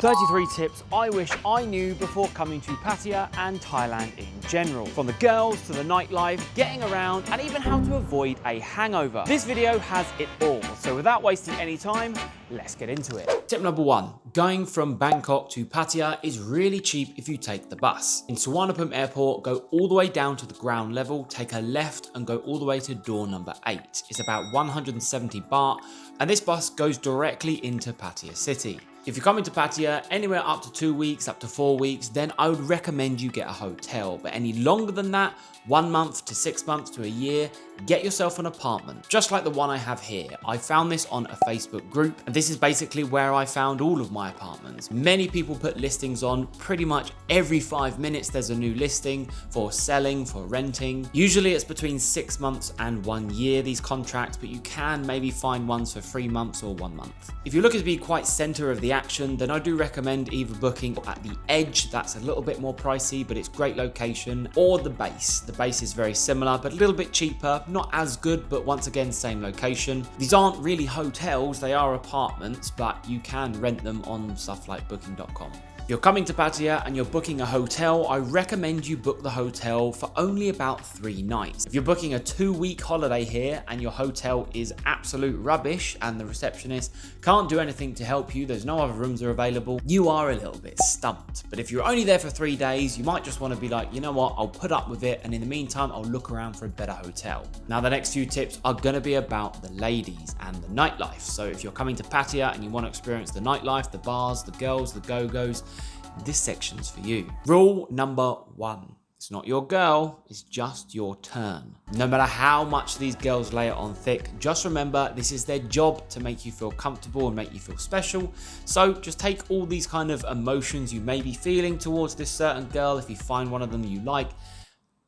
33 tips I wish I knew before coming to Pattaya and Thailand in general. From the girls to the nightlife, getting around, and even how to avoid a hangover. This video has it all, so without wasting any time, let's get into it. Tip number 1, going from Bangkok to Pattaya is really cheap if you take the bus. In Suvarnabhumi Airport, go all the way down to the ground level, take a left and go all the way to door number 8. It's about 170 baht, and this bus goes directly into Pattaya city. If you're coming to Pattaya anywhere up to 2 weeks, up to 4 weeks, then I would recommend you get a hotel. But any longer than that, 1 month to 6 months to a year, get yourself an apartment. Just like the one I have here. I found this on a Facebook group, and this is basically where I found all of my apartments. Many people put listings on. Pretty much every 5 minutes there's a new listing for selling, for renting. Usually it's between 6 months and 1 year, these contracts, but you can maybe find ones for 3 months or 1 month. If you're looking to be quite center of the action, then I do recommend either booking at the Edge, that's a little bit more pricey, but it's great location, or the Base. The Base is very similar, but a little bit cheaper, not as good, but once again, same location. These aren't really hotels, they are apartments, but you can rent them on stuff like booking.com. If you're coming to Pattaya and you're booking a hotel, I recommend you book the hotel for only about 3 nights. If you're booking a 2-week holiday here and your hotel is absolute rubbish and the receptionist can't do anything to help you, there's no other rooms are available, you are a little bit stumped. But if you're only there for 3 days, you might just want to be like, you know what, I'll put up with it, and in the meantime, I'll look around for a better hotel. Now, the next few tips are going to be about the ladies and the nightlife. So if you're coming to Pattaya and you want to experience the nightlife, the bars, the girls, the go-go's, this section's for you. Rule number 1. It's not your girl, it's just your turn. No matter how much these girls lay it on thick, just remember this is their job to make you feel comfortable and make you feel special. So just take all these kind of emotions you may be feeling towards this certain girl. If you find one of them you like,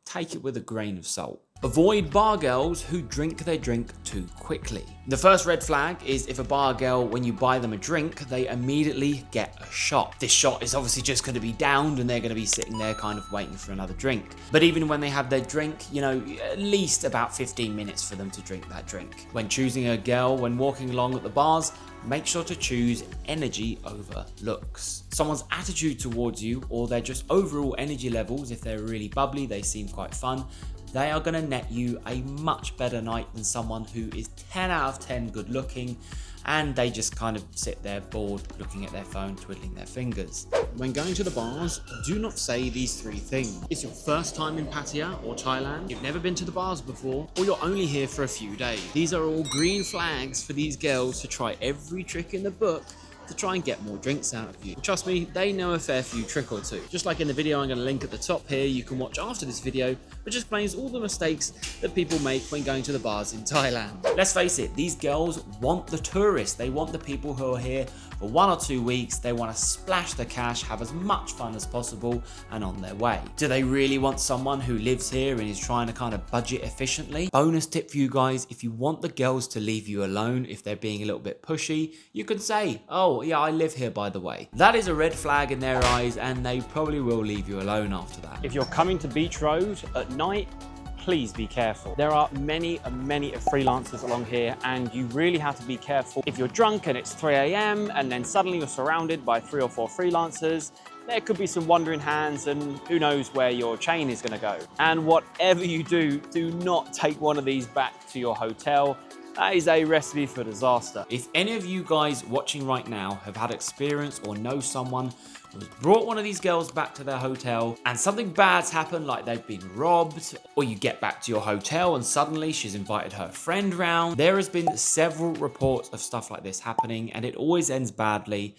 take it with a grain of salt. Avoid bar girls who drink their drink too quickly. The first red flag is if a bar girl, when you buy them a drink, they immediately get a shot. This shot is obviously just going to be downed and they're going to be sitting there kind of waiting for another drink. But even when they have their drink, you know, at least about 15 minutes for them to drink that drink. When choosing a girl, when walking along at the bars, make sure to choose energy over looks. Someone's attitude towards you, or their just overall energy levels, if they're really bubbly, they seem quite fun, they are going to net you a much better night than someone who is 10 out of 10 good looking and they just kind of sit there bored looking at their phone, twiddling their fingers. When going to the bars, do not say these 3 things. It's your first time in Pattaya or Thailand, you've never been to the bars before, or you're only here for a few days. These are all green flags for these girls to try every trick in the book to try and get more drinks out of you. Trust me, they know a fair few trick or two. Just like in the video I'm going to link at the top here, you can watch after this video, which explains all the mistakes that people make when going to the bars in Thailand. Let's face it, these girls want the tourists. They want the people who are here for 1 or 2 weeks. They want to splash the cash, have as much fun as possible, and on their way. Do they really want someone who lives here and is trying to kind of budget efficiently? Bonus tip for you guys, if you want the girls to leave you alone, if they're being a little bit pushy, you can say, oh yeah, I live here by the way. That is a red flag in their eyes and they probably will leave you alone after that. If you're coming to Beach Road at night, please be careful. There are many freelancers along here and you really have to be careful. If you're drunk and it's 3 AM and then suddenly you're surrounded by 3 or 4 freelancers, there could be some wandering hands and who knows where your chain is going to go. And whatever you do, do not take one of these back to your hotel. That is a recipe for disaster. If any of you guys watching right now have had experience or know someone who has brought one of these girls back to their hotel and something bad's happened, like they've been robbed, or you get back to your hotel and suddenly she's invited her friend round, there has been several reports of stuff like this happening and it always ends badly.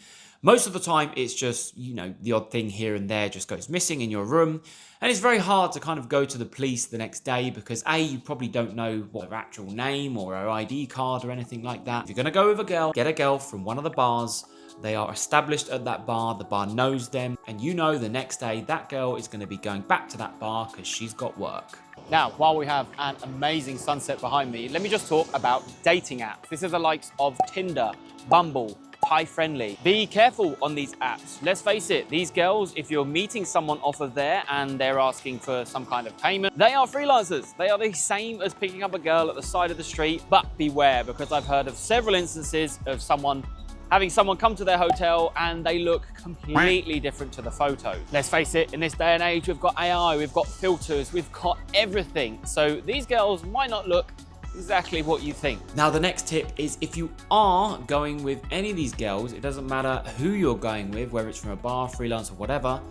Most of the time, it's just, you know, the odd thing here and there just goes missing in your room. And it's very hard to kind of go to the police the next day because A, you probably don't know what her actual name or her ID card or anything like that. If you're going to go with a girl, get a girl from one of the bars. They are established at that bar, the bar knows them, and you know the next day that girl is going to be going back to that bar because she's got work. Now, while we have an amazing sunset behind me, let me just talk about dating apps. This is the likes of Tinder, Bumble, Thai friendly. Be careful on these apps. Let's face it, these girls, if you're meeting someone off of there and they're asking for some kind of payment, they are freelancers. They are the same as picking up a girl at the side of the street, but beware, because I've heard of several instances of someone having someone come to their hotel and they look completely different to the photos. Let's face it, in this day and age, we've got AI, we've got filters, we've got everything. So these girls might not look exactly what you think. Now, the next tip is if you are going with any of these girls, it doesn't matter who you're going with, whether it's from a bar, freelance or whatever,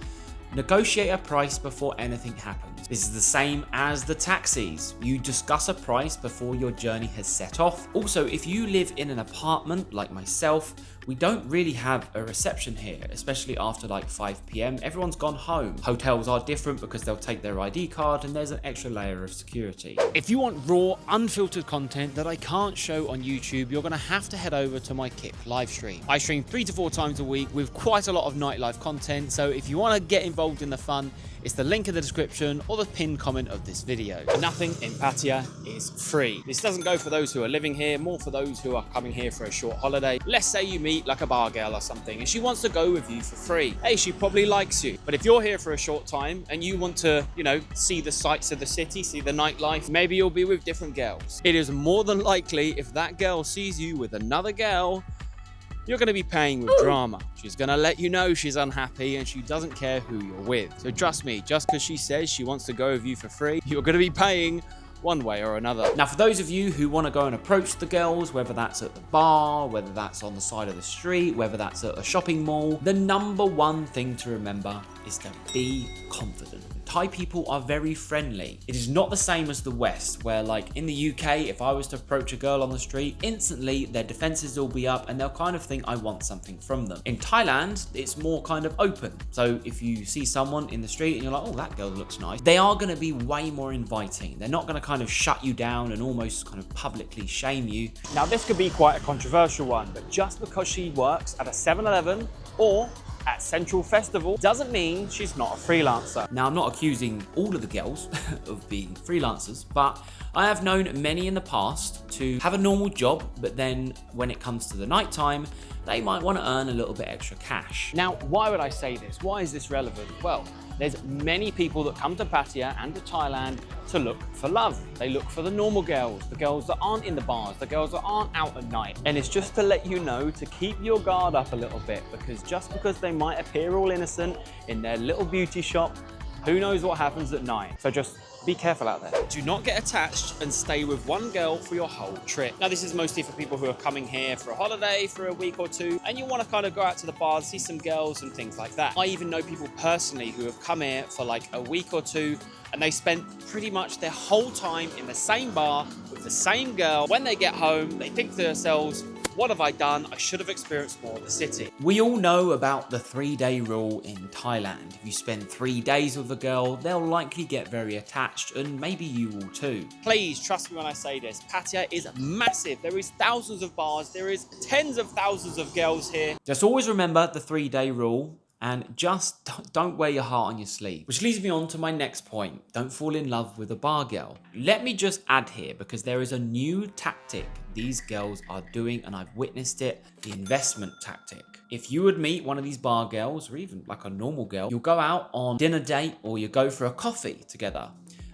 negotiate a price before anything happens. This is the same as the taxis. You discuss a price before your journey has set off. Also, if you live in an apartment like myself, we don't really have a reception here, especially after like 5 p.m. Everyone's gone home. Hotels are different because they'll take their ID card and there's an extra layer of security. If you want raw, unfiltered content that I can't show on YouTube, you're gonna have to head over to my Kick live stream. I stream 3 to 4 times a week with quite a lot of nightlife content, so if you wanna get involved in the fun, it's the link in the description or the pinned comment of this video. Nothing in Pattaya is free. This doesn't go for those who are living here, more for those who are coming here for a short holiday. Let's say you meet like a bar girl or something and she wants to go with you for free. Hey, she probably likes you. But if you're here for a short time and you want to, you know, see the sights of the city, see the nightlife, maybe you'll be with different girls. It is more than likely if that girl sees you with another girl, you're going to be paying with drama. She's going to let you know she's unhappy and she doesn't care who you're with. So trust me, just because she says she wants to go with you for free, you're going to be paying one way or another. Now, for those of you who want to go and approach the girls, whether that's at the bar, whether that's on the side of the street, whether that's at a shopping mall, the number one thing to remember is to be confident. Thai people are very friendly. It is not the same as the West, where like in the UK, if I was to approach a girl on the street, instantly their defenses will be up and they'll kind of think I want something from them. In Thailand, it's more kind of open. So if you see someone in the street and you're like, oh, that girl looks nice, they are going to be way more inviting. They're not going to kind of shut you down and almost kind of publicly shame you. Now, this could be quite a controversial one, but just because she works at a 7-Eleven or at Central Festival doesn't mean she's not a freelancer. Now, I'm not accusing all of the girls of being freelancers, but I have known many in the past to have a normal job, but then when it comes to the nighttime, they might want to earn a little bit extra cash. Now, why would I say this? Why is this relevant? Well, there's many people that come to Pattaya and to Thailand to look for love. They look for the normal girls, the girls that aren't in the bars, the girls that aren't out at night. And it's just to let you know to keep your guard up a little bit, because just because they might appear all innocent in their little beauty shop, who knows what happens at night. So just be careful out there. Do not get attached and stay with one girl for your whole trip. Now, this is mostly for people who are coming here for a holiday for a week or two, and you want to kind of go out to the bars, see some girls and things like that. I even know people personally who have come here for like a week or two, and they spent pretty much their whole time in the same bar with the same girl. When they get home, they think to themselves, what have I done? I should have experienced more of the city. We all know about the 3-day rule in Thailand. If you spend 3 days with a girl, they'll likely get very attached, and maybe you will too. Please trust me when I say this. Pattaya is massive. There is thousands of bars. There is tens of thousands of girls here. Just always remember the 3-day rule, and just don't wear your heart on your sleeve. Which leads me on to my next point. Don't fall in love with a bar girl. Let me just add here, because there is a new tactic these girls are doing, and I've witnessed it, the investment tactic. If you would meet one of these bar girls, or even like a normal girl, you'll go out on dinner date or you go for a coffee together.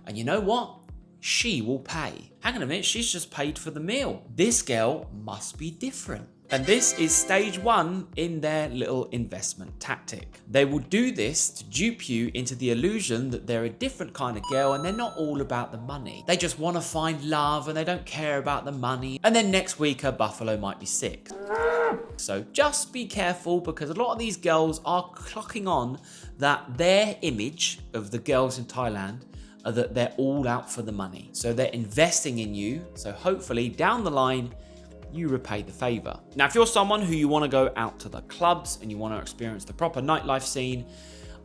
And you know what? She will pay. Hang on a minute, she's just paid for the meal. This girl must be different. And this is stage 1 in their little investment tactic. They will do this to dupe you into the illusion that they're a different kind of girl and they're not all about the money. They just want to find love and they don't care about the money. And then next week her buffalo might be sick. So just be careful, because a lot of these girls are clocking on that their image of the girls in Thailand are that they're all out for the money. So they're investing in you. So hopefully down the line, you repay the favor. Now, if you're someone who you want to go out to the clubs and you want to experience the proper nightlife scene,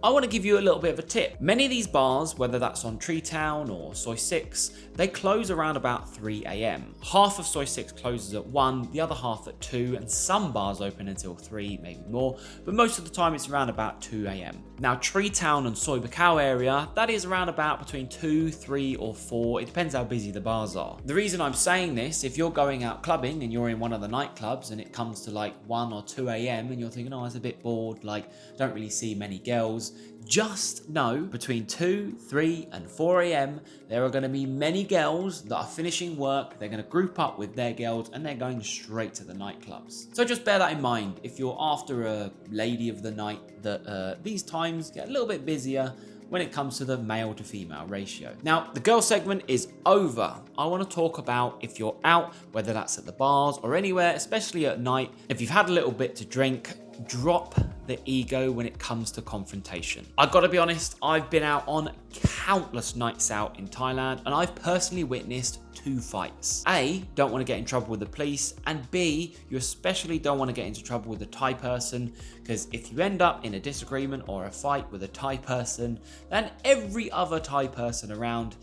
I want to give you a little bit of a tip. Many of these bars, whether that's on Tree Town or Soi 6, they close around about 3 a.m. Half of Soi 6 closes at 1, the other half at 2, and some bars open until 3, maybe more, but most of the time it's around about 2 a.m. Now, Tree Town and Soi Buakhao area, that is around about between 2, 3, or 4. It depends how busy the bars are. The reason I'm saying this, if you're going out clubbing and you're in one of the nightclubs and it comes to like 1 or 2 a.m. and you're thinking, oh, it's a bit bored, like, don't really see many girls, just know between 2, 3 and 4 a.m. there are going to be many girls that are finishing work, they're going to group up with their girls and they're going straight to the nightclubs. So just bear that in mind if you're after a lady of the night, that these times get a little bit busier when it comes to the male to female ratio. Now, the girl segment is over. I want to talk about if you're out, whether that's at the bars or anywhere, especially at night, if you've had a little bit to drink, drop the ego when it comes to confrontation. I've got to be honest, I've been out on countless nights out in Thailand and I've personally witnessed 2 fights. A, don't want to get in trouble with the police, and B, you especially don't want to get into trouble with a Thai person, because if you end up in a disagreement or a fight with a Thai person, then every other Thai person around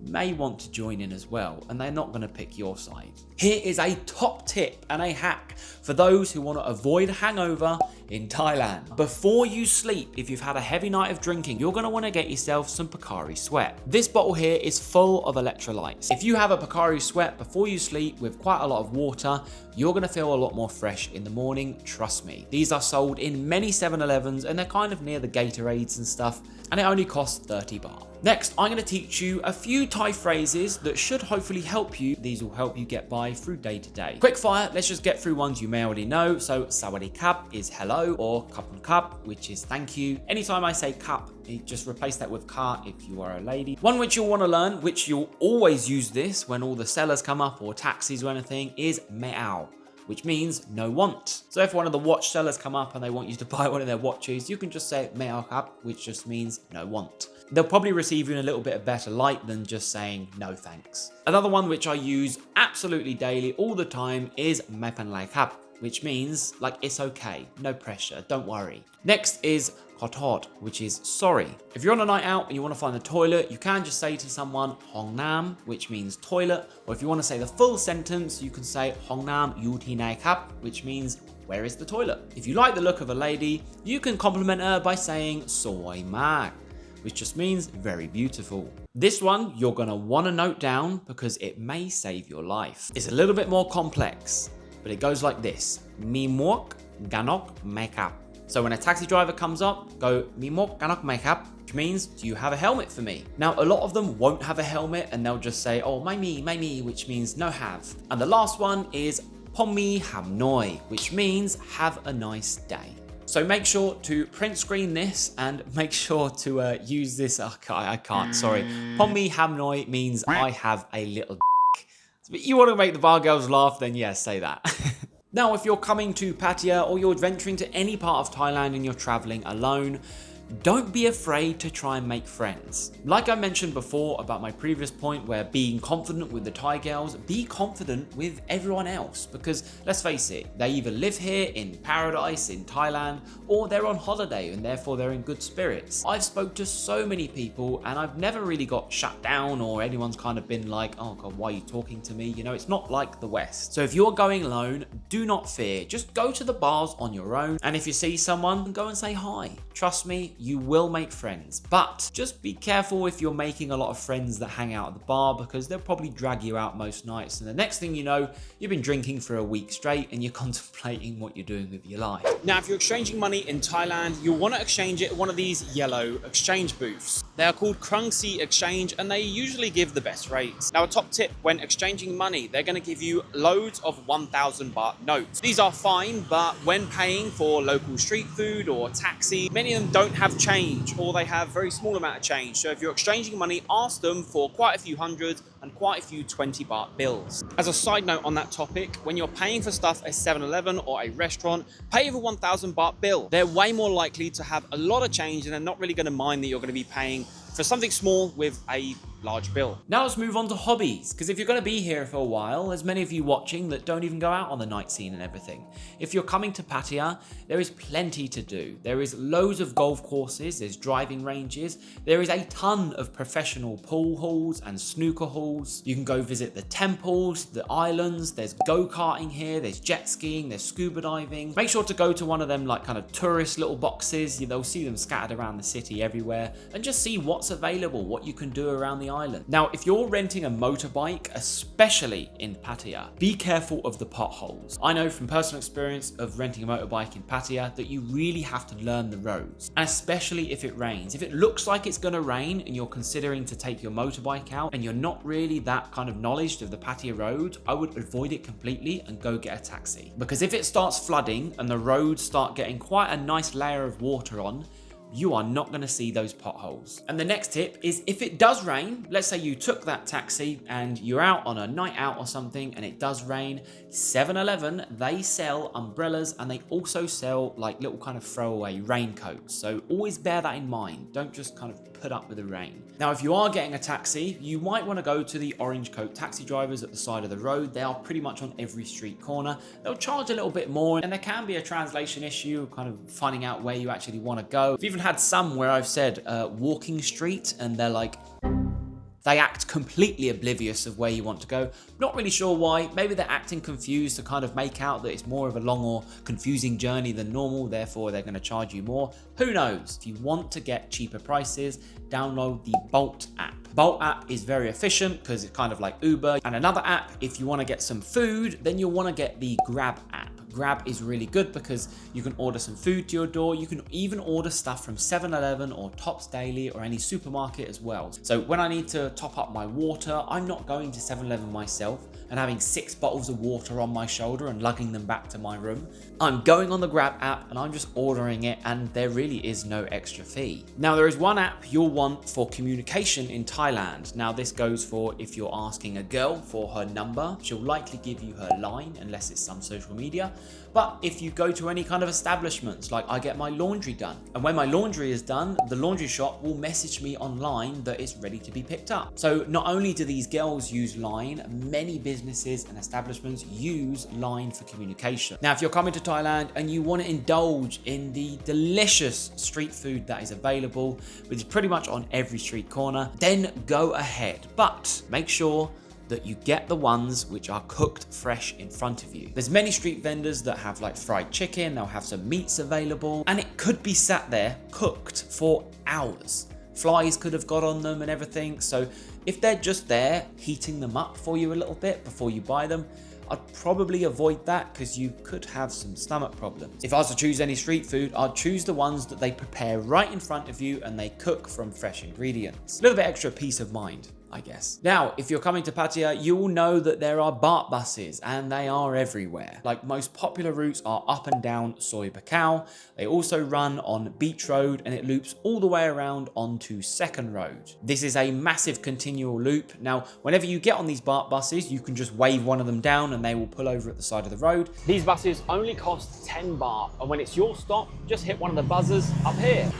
may want to join in as well, and they're not going to pick your side. Here is a top tip and a hack for those who want to avoid a hangover in Thailand. Before you sleep, if you've had a heavy night of drinking, you're going to want to get yourself some Pocari Sweat. This bottle here is full of electrolytes. If you have a Pocari Sweat before you sleep with quite a lot of water, you're going to feel a lot more fresh in the morning, trust me. These are sold in many 7-Elevens and they're kind of near the Gatorades and stuff, and it only costs 30 baht. Next, I'm going to teach you a few Thai phrases that should hopefully help you. These will help you get by through day to day. Quick fire, let's just get through ones you may already know. So, Sawadee Kap is hello, or Kapun Kap, which is thank you. Anytime I say Kap, just replace that with Ka if you are a lady. One which you'll want to learn, which you'll always use this when all the sellers come up or taxis or anything, is Meadow, which means no want. So if one of the watch sellers come up and they want you to buy one of their watches, you can just say Meadow Kap, which just means no want. They'll probably receive you in a little bit of better light than just saying no thanks. Another one which I use absolutely daily all the time is Mepan Lai Kap, which means like it's okay, no pressure, don't worry. Next is Khotod, which is sorry. If you're on a night out and you want to find the toilet, you can just say to someone Hong Nam, which means toilet, or if you want to say the full sentence, you can say Hong Nam Yu Thi Nai Kap, which means where is the toilet? If you like the look of a lady, you can compliment her by saying Soi Mak, which just means very beautiful. This one you're gonna wanna note down because it may save your life. It's a little bit more complex, but it goes like this. Mi mok ganok makeup. So when a taxi driver comes up, go Mi mok ganok makeup, which means do you have a helmet for me? Now a lot of them won't have a helmet and they'll just say, oh my me, which means no have. And the last one is Pommi ham noi, which means have a nice day. So make sure to print screen this and make sure to use this. Oh, I can't, sorry. Pommi ham noi means I have a little dick. But you want to make the bar girls laugh, then yes, say that. Now, if you're coming to Pattaya or you're venturing to any part of Thailand and you're traveling alone, don't be afraid to try and make friends. Like I mentioned before about my previous point where being confident with the Thai girls, be confident with everyone else, because let's face it, they either live here in paradise in Thailand or they're on holiday and therefore they're in good spirits. I've spoke to so many people and I've never really got shut down or anyone's kind of been like, oh God, why are you talking to me? You know, it's not like the West. So if you're going alone, do not fear. Just go to the bars on your own, and if you see someone, go and say hi. Trust me, you will make friends, but just be careful if you're making a lot of friends that hang out at the bar, because they'll probably drag you out most nights, and the next thing you know, you've been drinking for a week straight and you're contemplating what you're doing with your life. Now, if you're exchanging money in Thailand, you'll want to exchange it at one of these yellow exchange booths. They are called Currency Exchange and they usually give the best rates. Now, a top tip when exchanging money, they're going to give you loads of 1,000 baht notes. These are fine, but when paying for local street food or taxi, many of them don't have change or they have very small amount of change. So if you're exchanging money, ask them for quite a few hundred and quite a few 20 baht bills. As a side note on that topic, when you're paying for stuff at 7-Eleven or a restaurant, pay over 1,000 baht bill. They're way more likely to have a lot of change and they're not really going to mind that you're going to be paying for something small with a large bill. Now let's move on to hobbies, because if you're going to be here for a while, there's many of you watching that don't even go out on the night scene and everything. If you're coming to Pattaya, there is plenty to do. There is loads of golf courses, there's driving ranges, there is a ton of professional pool halls and snooker halls waterfalls. You can go visit the temples, the islands. There's go-karting here, there's jet skiing, there's scuba diving. Make sure to go to one of them like kind of tourist little boxes. They'll see them scattered around the city everywhere, and just see what's available, what you can do around the island. Now, if you're renting a motorbike, especially in Pattaya, be careful of the potholes. I know from personal experience of renting a motorbike in Pattaya that you really have to learn the roads, and especially if it rains. If it looks like it's going to rain and you're considering to take your motorbike out and you're not really that kind of knowledge of the Pattaya road, I would avoid it completely and go get a taxi. Because if it starts flooding and the roads start getting quite a nice layer of water on, you are not going to see those potholes. And the next tip is, if it does rain, let's say you took that taxi and you're out on a night out or something and it does rain, 7-Eleven, they sell umbrellas, and they also sell like little kind of throwaway raincoats. So always bear that in mind. Don't just kind of put up with the rain. Now, if you are getting a taxi, you might want to go to the orange coat taxi drivers at the side of the road. They are pretty much on every street corner. They'll charge a little bit more, and there can be a translation issue kind of finding out where you actually want to go. I've even had some where I've said walking street, and they're like, they act completely oblivious of where you want to go. Not really sure why. Maybe they're acting confused to kind of make out that it's more of a long or confusing journey than normal, therefore they're going to charge you more. Who knows? If you want to get cheaper prices, download the Bolt app. Bolt app is very efficient because it's kind of like Uber. And another app, if you want to get some food, then you'll want to get the Grab app. Grab is really good because you can order some food to your door. You can even order stuff from 7-Eleven or Tops Daily or any supermarket as well. So when I need to top up my water, I'm not going to 7-Eleven myself and having 6 bottles of water on my shoulder and lugging them back to my room. I'm going on the Grab app and I'm just ordering it, and there really is no extra fee. Now, there is one app you'll want for communication in Thailand. Now, this goes for if you're asking a girl for her number, she'll likely give you her line unless it's some social media. But if you go to any kind of establishments, like I get my laundry done, and when my laundry is done, the laundry shop will message me online that it's ready to be picked up. So not only do these girls use Line, many businesses and establishments use Line for communication. Now, if you're coming to Thailand and you want to indulge in the delicious street food that is available, which is pretty much on every street corner, then go ahead. But make sure that you get the ones which are cooked fresh in front of you. There's many street vendors that have like fried chicken, they'll have some meats available, and it could be sat there cooked for hours. Flies could have got on them and everything. So if they're just there heating them up for you a little bit before you buy them, I'd probably avoid that because you could have some stomach problems. If I was to choose any street food, I'd choose the ones that they prepare right in front of you and they cook from fresh ingredients. A little bit extra peace of mind, I guess. Now, if you're coming to Pattaya, you'll know that there are BART buses, and they are everywhere. Like, most popular routes are up and down Soi Buakhao. They also run on Beach Road, and it loops all the way around onto Second Road. This is a massive continual loop. Now, whenever you get on these BART buses, you can just wave one of them down and they will pull over at the side of the road. These buses only cost 10 baht, and when it's your stop, just hit one of the buzzers up here.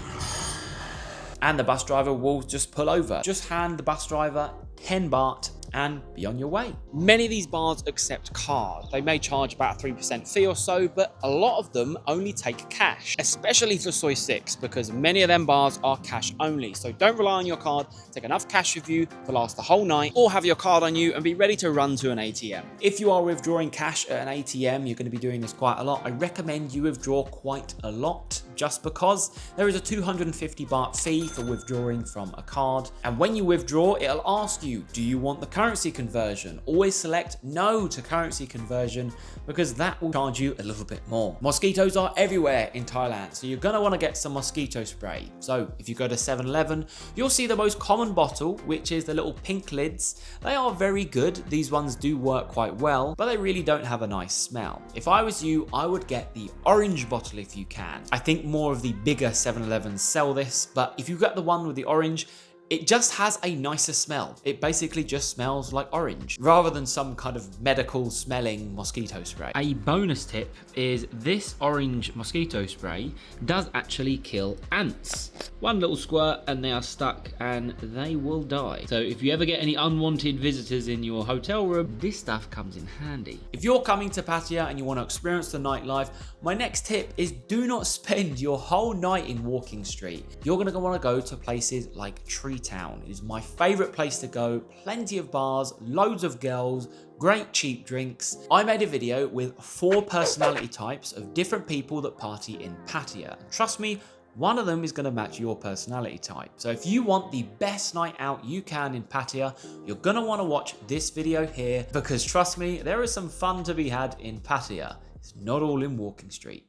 And the bus driver will just pull over. Just hand the bus driver 10 baht and be on your way. Many of these bars accept card. They may charge about a 3% fee or so, but a lot of them only take cash, especially for Soi 6, because many of them bars are cash only. So don't rely on your card. Take enough cash with you to last the whole night, or have your card on you and be ready to run to an ATM. If you are withdrawing cash at an ATM, you're going to be doing this quite a lot. I recommend you withdraw quite a lot, just because there is a 250 baht fee for withdrawing from a card. And when you withdraw, it'll ask you, do you want the currency conversion? Always select no to currency conversion, because that will charge you a little bit more. Mosquitoes are everywhere in Thailand, so you're going to want to get some mosquito spray. So if you go to 7-Eleven, you'll see the most common bottle, which is the little pink lids. They are very good. These ones do work quite well, but they really don't have a nice smell. If I was you, I would get the orange bottle if you can. I think more of the bigger 7-Elevens sell this, but if you get the one with the orange, it just has a nicer smell. It basically just smells like orange, rather than some kind of medical smelling mosquito spray. A bonus tip is this orange mosquito spray does actually kill ants. One little squirt and they are stuck and they will die. So if you ever get any unwanted visitors in your hotel room, this stuff comes in handy. If you're coming to Pattaya and you want to experience the nightlife, my next tip is do not spend your whole night in Walking Street. You're going to want to go to places like Tree town. It is my favourite place to go, plenty of bars, loads of girls, great cheap drinks. I made a video with 4 personality types of different people that party in Pattaya. Trust me, one of them is going to match your personality type. So if you want the best night out you can in Pattaya, you're going to want to watch this video here, because trust me, there is some fun to be had in Pattaya. It's not all in Walking Street.